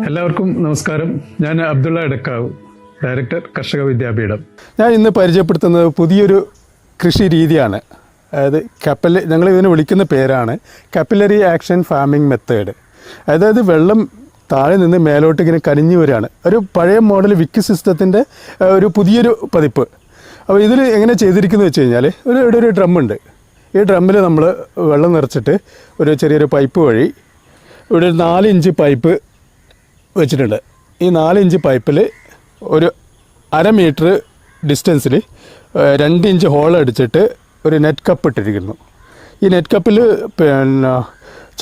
എല്ലാവർക്കും നമസ്കാരം. ഞാൻ അബ്ദുള്ള എടക്കാവ്, ഡയറക്ടർ കർഷക വിദ്യാപീഠം. ഞാൻ ഇന്ന് പരിചയപ്പെടുത്തുന്നത് പുതിയൊരു കൃഷി രീതിയാണ്. അതായത് ഞങ്ങൾ ഇതിനെ വിളിക്കുന്ന പേരാണ് കപ്പിലറി ആക്ഷൻ ഫാമിംഗ് മെത്തേഡ്. അതായത് വെള്ളം താഴെ നിന്ന് മേലോട്ട് ഇങ്ങനെ കനിഞ്ഞു വരികയാണ്. ഒരു പഴയ മോഡൽ വിക്ക് സിസ്റ്റത്തിൻ്റെ ഒരു പുതിയൊരു പതിപ്പ്. അപ്പോൾ ഇതിൽ എങ്ങനെ ചെയ്തിരിക്കുന്നത് വെച്ച് കഴിഞ്ഞാൽ ഇവിടെ ഒരു ഡ്രമ്മുണ്ട്. ഈ ഡ്രമ്മിൽ നമ്മൾ വെള്ളം നിറച്ചിട്ട് ഒരു ചെറിയൊരു പൈപ്പ് വഴി ഇവിടെ ഒരു 4 ഇഞ്ച് പൈപ്പ് വെച്ചിട്ടുണ്ട്. ഈ 4 ഇഞ്ച് പൈപ്പിൽ ഒരു 1/2 മീറ്റർ ഡിസ്റ്റൻസിൽ 2 ഇഞ്ച് ഹോൾ അടിച്ചിട്ട് ഒരു നെറ്റ് കപ്പ് ഇട്ടിരിക്കുന്നു. ഈ നെറ്റ് കപ്പിൽ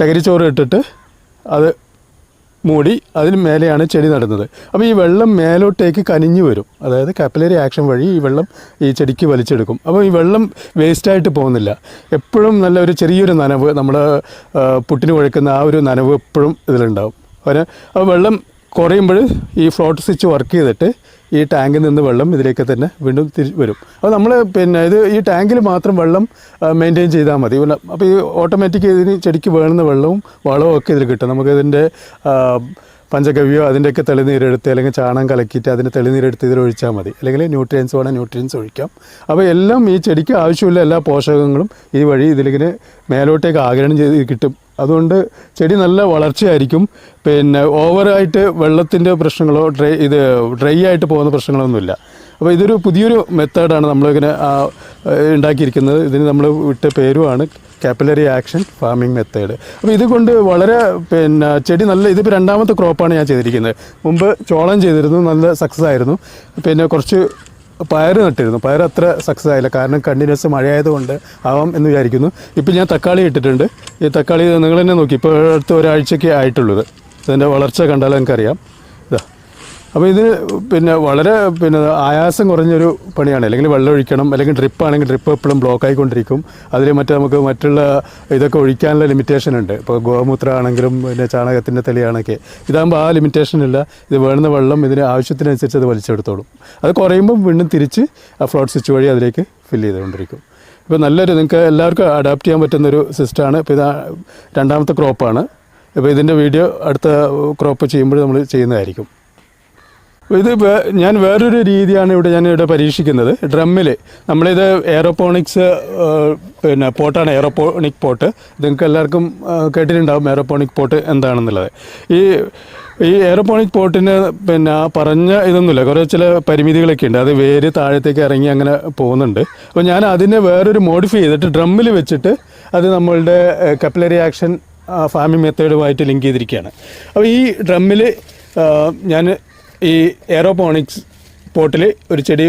ചകിരിച്ചോറ് ഇട്ടിട്ട് അത് മൂടി അതിന് മേലെയാണ് ചെടി നടുന്നത്. അപ്പോൾ ഈ വെള്ളം മേലോട്ടേക്ക് കനിഞ്ഞു വരും. അതായത് കാപ്പിലറി ആക്ഷൻ വഴി ഈ വെള്ളം ഈ ചെടിക്ക് വലിച്ചെടുക്കും. അപ്പോൾ ഈ വെള്ളം വേസ്റ്റായിട്ട് പോകുന്നില്ല. എപ്പോഴും നല്ല ഒരു ചെറിയൊരു നനവ്, നമ്മൾ പുട്ടിന് കുഴക്കുന്ന ആ ഒരു നനവ് എപ്പോഴും ഇതിലുണ്ടാവും. അപ്പോൾ വെള്ളം കുറയുമ്പോൾ ഈ ഫ്ലോട്ട് സ്വിച്ച് വർക്ക് ചെയ്തിട്ട് ഈ ടാങ്കിൽ നിന്ന് വെള്ളം ഇതിലേക്ക് തന്നെ വീണ്ടും വരും. അപ്പോൾ നമ്മൾ ഇത് ഈ ടാങ്കിൽ മാത്രം വെള്ളം മെയിൻറ്റെയിൻ ചെയ്താൽ മതി. അപ്പോൾ ഈ ഓട്ടോമാറ്റിക് ഇതിന് ചെടിക്ക് വേണ്ടുന്ന വെള്ളവും വളവും ഒക്കെ ഇതിൽ കിട്ടും. നമുക്കിതിൻ്റെ പഞ്ചഗവ്യോ അതിൻ്റെയൊക്കെ തെളിനീരെടുത്ത് അല്ലെങ്കിൽ ചാണകം കലക്കിയിട്ട് അതിൻ്റെ തെളിനീരെടുത്ത് ഇതിലൊഴിച്ചാൽ മതി. അല്ലെങ്കിൽ ന്യൂട്രിയൻസ് വേണം, ന്യൂട്രിയൻസ് ഒഴിക്കാം. അപ്പോൾ എല്ലാം ഈ ചെടിക്ക് ആവശ്യമുള്ള എല്ലാ പോഷകങ്ങളും ഈ വഴി ഇതിലിങ്ങനെ മേലോട്ടേക്ക് ആഗിരണം ചെയ്ത് കിട്ടും. അതുകൊണ്ട് ചെടി നല്ല വളർച്ചയായിരിക്കും. ഓവറായിട്ട് വെള്ളത്തിൻ്റെ പ്രശ്നങ്ങളോ ഡ്രൈ ആയിട്ട് പോകുന്ന പ്രശ്നങ്ങളൊന്നുമില്ല. അപ്പോൾ ഇതൊരു പുതിയൊരു മെത്തേഡാണ് നമ്മളിങ്ങനെ ഉണ്ടാക്കിയിരിക്കുന്നത്. ഇതിന് നമ്മൾ വിട്ട പേരുമാണ് കാപ്പിലറി ആക്ഷൻ ഫാമിംഗ് മെത്തേഡ്. അപ്പോൾ ഇതുകൊണ്ട് വളരെ ചെടി നല്ല, ഇതിപ്പോൾ 2ാമത്തെ ക്രോപ്പാണ് ഞാൻ ചെയ്തിരിക്കുന്നത്. മുമ്പ് ചോളം ചെയ്തിരുന്നു, നല്ല സക്സസ് ആയിരുന്നു. കുറച്ച് പയർ നട്ടിരുന്നു. പയർ അത്ര സക്സസ് ആയില്ല, കാരണം കണ്ടിന്യൂസ് മഴയായതുകൊണ്ട് ആവാം എന്ന് വിചാരിക്കുന്നു. ഇപ്പോൾ ഞാൻ തക്കാളി ഇട്ടിട്ടുണ്ട്. ഈ തക്കാളി നിങ്ങൾ തന്നെ നോക്കി, ഇപ്പോൾ അടുത്ത ഒരാഴ്ചയ്ക്ക് ആയിട്ടുള്ളത്. ഇതിൻ്റെ വളർച്ച കണ്ടാൽ എനിക്കറിയാം. ഇതാ. അപ്പോൾ ഇത് വളരെ ആയാസം കുറഞ്ഞൊരു പണിയാണ്. അല്ലെങ്കിൽ വെള്ളം ഒഴിക്കണം, അല്ലെങ്കിൽ ഡ്രിപ്പ് ആണെങ്കിൽ ഡ്രിപ്പ് എപ്പോഴും ബ്ലോക്ക് ആയിക്കൊണ്ടിരിക്കും. അതിൽ നമുക്ക് മറ്റുള്ള ഇതൊക്കെ ഒഴിക്കാനുള്ള ലിമിറ്റേഷൻ ഉണ്ട്. ഇപ്പോൾ ഗോമൂത്രം ആണെങ്കിലും ചാണകത്തിൻ്റെ തെളിയാണൊക്കെ. ഇതാകുമ്പോൾ ആ ലിമിറ്റേഷൻ ഇല്ല. ഇത് വേണ്ടുന്ന വെള്ളം ഇതിന് ആവശ്യത്തിനനുസരിച്ച് അത് വലിച്ചെടുത്തോളും. അത് കുറയുമ്പോൾ വീണ്ടും തിരിച്ച് ആ ഫ്ലോട്ട് സ്വിച്ച് വഴി അതിലേക്ക് ഫില്ല് ചെയ്തുകൊണ്ടിരിക്കും. ഇപ്പോൾ നല്ലൊരു, നിങ്ങൾക്ക് എല്ലാവർക്കും അഡാപ്റ്റ് ചെയ്യാൻ പറ്റുന്നൊരു സിസ്റ്റമാണ്. ഇപ്പോൾ ഇത് 2ാമത്തെ ക്രോപ്പാണ്. ഇപ്പോൾ ഇതിൻ്റെ വീഡിയോ അടുത്ത ക്രോപ്പ് ചെയ്യുമ്പോൾ നമ്മൾ ചെയ്യുന്നതായിരിക്കും. ഇത് ഞാൻ വേറൊരു രീതിയാണ് ഞാനിവിടെ പരീക്ഷിക്കുന്നത്. ഡ്രമ്മിൽ നമ്മളിത് എയറോപോണിക്സ് പോട്ടാണ്, എയറോപോണിക് പോട്ട്. നിങ്ങൾക്ക് എല്ലാവർക്കും കേട്ടിട്ടുണ്ടാവും എയറോപോണിക് പോട്ട് എന്താണെന്നുള്ളത്. ഈ എയറോപോണിക് പോട്ടിന് പറഞ്ഞ ഇതൊന്നുമില്ല, കുറേ ചില പരിമിതികളൊക്കെ ഉണ്ട്. അത് വേര് താഴത്തേക്ക് ഇറങ്ങി അങ്ങനെ പോകുന്നുണ്ട്. അപ്പോൾ ഞാൻ അതിനെ വേറൊരു മോഡിഫൈ ചെയ്തിട്ട് ഡ്രമ്മിൽ വെച്ചിട്ട് അത് നമ്മളുടെ കപ്പിലറി ആക്ഷൻ ഫാമിംഗ് മെത്തേഡുമായിട്ട് ലിങ്ക് ചെയ്തിരിക്കുകയാണ്. അപ്പോൾ ഈ ഡ്രമ്മിൽ ഞാൻ ഈ എയറോപോണിക്സ് പോട്ടിൽ ഒരു ചെടി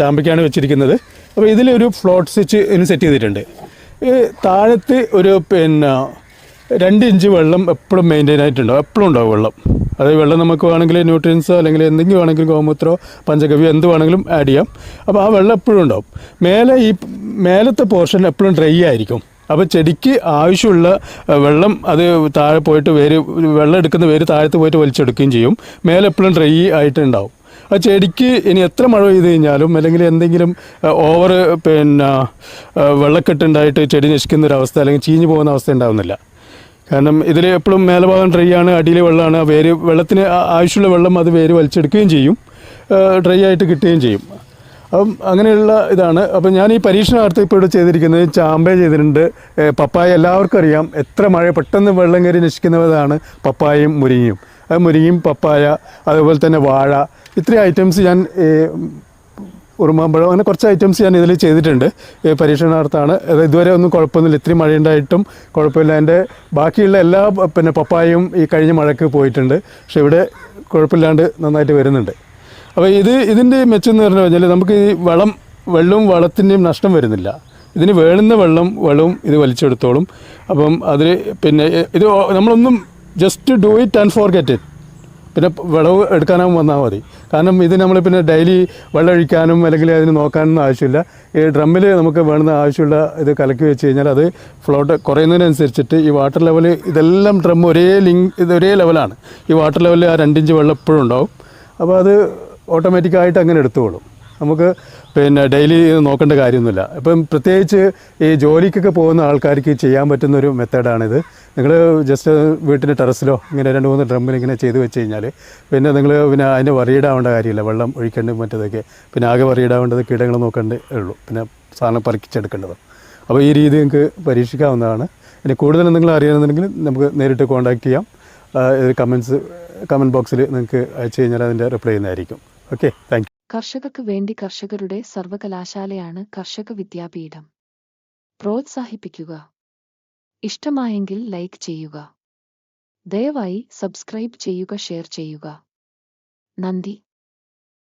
ചാമ്പയ്ക്കാണ് വെച്ചിരിക്കുന്നത്. അപ്പോൾ ഇതിലൊരു ഫ്ലോട്ട് സ്വിച്ച് ഇതിന് സെറ്റ് ചെയ്തിട്ടുണ്ട്. ഈ താഴത്ത് ഒരു 2 ഇഞ്ച് വെള്ളം എപ്പോഴും മെയിൻറ്റെയിൻ ആയിട്ടുണ്ടാവും, എപ്പോഴും ഉണ്ടാവും വെള്ളം. അത് വെള്ളം നമുക്ക് വേണമെങ്കിൽ ന്യൂട്രിയൻസോ അല്ലെങ്കിൽ എന്തെങ്കിലും വേണമെങ്കിലും ഗോമൂത്രമോ പഞ്ചഗവ്യോ എന്ത് വേണമെങ്കിലും ആഡ് ചെയ്യാം. അപ്പോൾ ആ വെള്ളം എപ്പോഴും ഉണ്ടാവും. മേലത്തെ പോർഷൻ എപ്പോഴും ഡ്രൈ ആയിരിക്കും. അപ്പോൾ ചെടിക്ക് ആവശ്യമുള്ള വെള്ളം അത് താഴെ പോയിട്ട് വെള്ളം എടുക്കുന്ന വേര് താഴത്ത് പോയിട്ട് വലിച്ചെടുക്കുകയും ചെയ്യും. മേലെ എപ്പോഴും ഡ്രൈ ആയിട്ടുണ്ടാവും. ആ ചെടിക്ക് ഇനി എത്ര മഴ പെയ്ത് കഴിഞ്ഞാലും അല്ലെങ്കിൽ എന്തെങ്കിലും ഓവർ വെള്ളക്കെട്ടുണ്ടായിട്ട് ചെടി നശിക്കുന്ന ഒരവസ്ഥ അല്ലെങ്കിൽ ചീഞ്ഞു പോകുന്ന അവസ്ഥ ഉണ്ടാവുന്നില്ല. കാരണം ഇതിൽ എപ്പോഴും മേൽഭാഗം ഡ്രൈ ആണ്, അടിയിൽ വെള്ളമാണ്. വെള്ളത്തിന് ആവശ്യമുള്ള വെള്ളം അത് വേര് വലിച്ചെടുക്കുകയും ചെയ്യും, ഡ്രൈ ആയിട്ട് കിട്ടുകയും ചെയ്യും. അപ്പം അങ്ങനെയുള്ള ഇതാണ്. അപ്പം ഞാൻ ഈ പരീക്ഷണാർത്ഥം ഇപ്പോൾ ഇവിടെ ചെയ്തിരിക്കുന്നത് ചാമ്പ ചെയ്തിട്ടുണ്ട്, പപ്പായ. എല്ലാവർക്കും അറിയാം എത്ര മഴ പെട്ടെന്ന് വെള്ളം കയറി നശിക്കുന്നതാണ് പപ്പായയും മുരിങ്ങയും. മുരിങ്ങയും പപ്പായ, അതുപോലെ തന്നെ വാഴ, ഇത്രയും ഐറ്റംസ് ഞാൻ ഉറുമാമ്പഴം, അങ്ങനെ കുറച്ച് ഐറ്റംസ് ഞാൻ ഇതിൽ ചെയ്തിട്ടുണ്ട്. പരീക്ഷണാർത്ഥമാണ്. ഇതുവരെ ഒന്നും കുഴപ്പമൊന്നുമില്ല. ഇത്രയും മഴയുണ്ടായിട്ടും കുഴപ്പമില്ല. എൻ്റെ ബാക്കിയുള്ള എല്ലാ പപ്പായയും ഈ കഴിഞ്ഞ മഴയ്ക്ക് പോയിട്ടുണ്ട്. പക്ഷേ ഇവിടെ കുഴപ്പമില്ലാണ്ട് നന്നായിട്ട് വരുന്നുണ്ട്. അപ്പോൾ ഇതിൻ്റെ മെച്ചം എന്ന് പറഞ്ഞു കഴിഞ്ഞാൽ നമുക്ക് ഈ വെള്ളവും വളത്തിൻ്റെയും നഷ്ടം വരുന്നില്ല. ഇതിന് വേണ്ടുന്ന വെള്ളവും ഇത് വലിച്ചെടുത്തോളും. അപ്പം അതിൽ ഇത് നമ്മളൊന്നും just do it and forget it. വിളവ് എടുക്കാനാവും വന്നാൽ മതി. കാരണം ഇത് നമ്മൾ ഡെയിലി വെള്ളം ഒഴിക്കാനും അല്ലെങ്കിൽ അതിന് നോക്കാനൊന്നും ആവശ്യമില്ല. ഈ ഡ്രമ്മിൽ നമുക്ക് വേണ്ടുന്ന ആവശ്യമുള്ള ഇത് കലക്കി വെച്ച് കഴിഞ്ഞാൽ അത് ഫ്ലോട്ട് കുറയുന്നതിനനുസരിച്ചിട്ട് ഈ വാട്ടർ ലെവൽ, ഇതെല്ലാം ഡ്രം ഒരേ ലെവലാണ്. ഈ വാട്ടർ ലെവലിൽ ആ 2 ഇഞ്ച് വെള്ളം എപ്പോഴും ഉണ്ടാവും. അപ്പോൾ അത് ഓട്ടോമാറ്റിക്കായിട്ട് അങ്ങനെ എടുത്തുകൊള്ളും. നമുക്ക് പിന്നെ ഡെയിലി നോക്കേണ്ട കാര്യമൊന്നുമില്ല. ഇപ്പം പ്രത്യേകിച്ച് ഈ ജോലിക്കൊക്കെ പോകുന്ന ആൾക്കാർക്ക് ചെയ്യാൻ പറ്റുന്നൊരു മെത്തേഡാണിത്. നിങ്ങൾ ജസ്റ്റ് വീട്ടിൻ്റെ ടെറസിലോ ഇങ്ങനെ 2-3 ഡ്രമ്മിൽ ഇങ്ങനെ ചെയ്ത് വെച്ച് കഴിഞ്ഞാൽ പിന്നെ നിങ്ങൾ പിന്നെ അതിന് വറിയിടാവേണ്ട കാര്യമില്ല. വെള്ളം ഒഴിക്കേണ്ട മറ്റേതൊക്കെ പിന്നെ ആകെ വറിയിടാവേണ്ടത് കീടങ്ങൾ നോക്കേണ്ടേ ഉള്ളൂ, പിന്നെ സാധനം പറിച്ചെടുക്കേണ്ടത്. അപ്പോൾ ഈ രീതി നിങ്ങൾക്ക് പരീക്ഷിക്കാവുന്നതാണ്. ഇനി കൂടുതൽ എന്തെങ്കിലും അറിയണമെന്നുണ്ടെങ്കിൽ നമുക്ക് നേരിട്ട് കോൺടാക്ട് ചെയ്യാം. കമൻറ്റ് ബോക്സിൽ നിങ്ങൾക്ക് അയച്ചു കഴിഞ്ഞാൽ അതിൻ്റെ റിപ്ലൈ ചെയ്യുന്നതായിരിക്കും. Okay, thank you. കർഷകർക്ക് വേണ്ടി കർഷകരുടെ സർവകലാശാലയാണ് കർഷക വിദ്യാപീഠം. പ്രോത്സാഹിപ്പിക്കുക. ഇഷ്ടമായെങ്കിൽ ലൈക്ക് ചെയ്യുക. ദയവായി സബ്സ്ക്രൈബ് ചെയ്യുക, ഷെയർ ചെയ്യുക. നന്ദി.